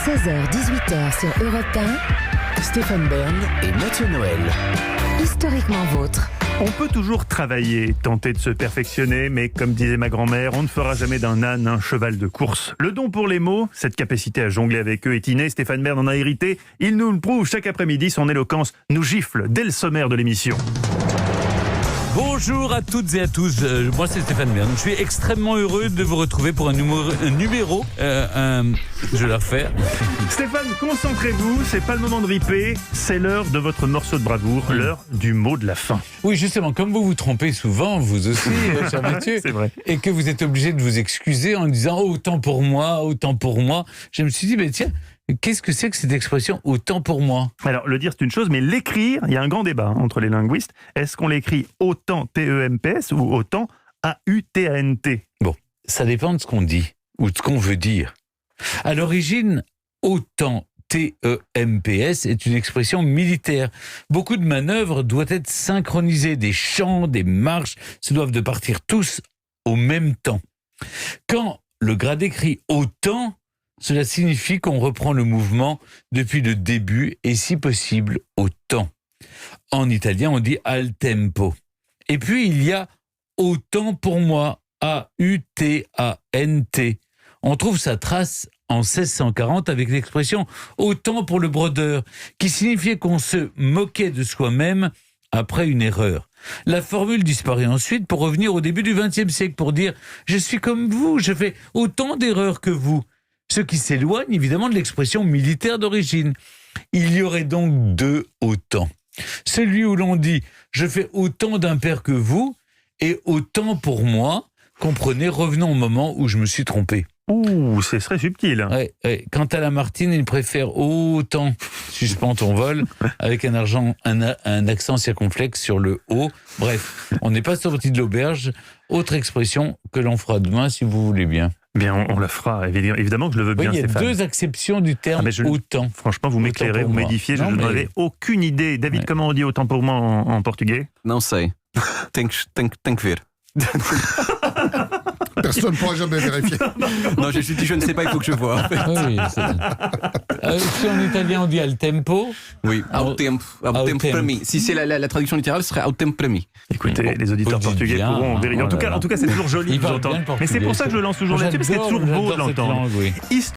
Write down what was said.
16h-18h sur Europe 1, Stéphane Bern et Mathieu Noël. Historiquement vôtre. On peut toujours travailler, tenter de se perfectionner, mais comme disait ma grand-mère, on ne fera jamais d'un âne un cheval de course. Le don pour les mots, cette capacité à jongler avec eux est innée, Stéphane Bern en a hérité. Il nous le prouve chaque après-midi, son éloquence nous gifle dès le sommaire de l'émission. Bonjour à toutes et à tous, moi c'est Stéphane Bern. Je suis extrêmement heureux de vous retrouver pour un numéro, je vais la refaire. Stéphane, concentrez-vous, c'est pas le moment de riper, c'est l'heure de votre morceau de bravoure, l'heure du mot de la fin. Oui, justement, comme vous vous trompez souvent, vous aussi, cher Mathieu, C'est vrai. et que vous êtes obligé de vous excuser en disant oh, autant pour moi, je me suis dit, mais tiens, qu'est-ce que c'est que cette expression « autant pour moi » ? Alors, le dire c'est une chose, mais l'écrire, il y a un grand débat entre les linguistes. Est-ce qu'on l'écrit autant T-E-M-P-S ou autant A-U-T-A-N-T ? Bon, ça dépend de ce qu'on dit, ou de ce qu'on veut dire. À l'origine, autant T-E-M-P-S est une expression militaire. Beaucoup de manœuvres doivent être synchronisées, des chants, des marches, se doivent de partir tous au même temps. Quand le grade écrit autant, cela signifie qu'on reprend le mouvement depuis le début et si possible au temps. En italien, on dit al tempo. Et puis, il y a autant pour moi, A-U-T-A-N-T. On trouve sa trace en 1640 avec l'expression autant pour le brodeur, qui signifiait qu'on se moquait de soi-même après une erreur. La formule disparaît ensuite pour revenir au début du XXe siècle pour dire « je suis comme vous, je fais autant d'erreurs que vous ». Ce qui s'éloigne évidemment de l'expression militaire d'origine. Il y aurait donc deux autant. Celui où l'on dit « je fais autant d'impairs que vous » et « autant pour moi ». Comprenez, revenons au moment où je me suis trompé. Ouh, c'est très subtil. Ouais. Quant à Lamartine, il préfère autant suspends ton vol avec un accent circonflexe sur le O. Bref, on n'est pas sorti de l'auberge. Autre expression que l'on fera demain si vous voulez bien. Bien, on la fera, évidemment que je le veux bien, Il y a Stéphane. deux acceptions du terme autant. Franchement, vous m'éclairez, pour vous moi. m'édifiez, je Non, n'en mais- avais aucune idée. David, Ouais. comment on dit autant pour moi en portugais ? Não sei. Tem que ver. Personne ne pourra jamais vérifier. Non, je suis dit, je ne sais pas, il faut que je vois. Oui, si en italien on dit al tempo, Oui, ao tempo. Ao Ao tempo tempo. para mim. Si c'est la traduction littérale, ce serait ao tempo para mim. Écoutez, les auditeurs Faut le portugais dire bien, pourront hein, vérifier. oh En tout là là. cas, c'est toujours joli Il de vous parle bien entendre. le Mais c'est pour ça que je le lance toujours là-dessus, parce que c'est toujours beau de J'adore cette l'entendre. langue, oui.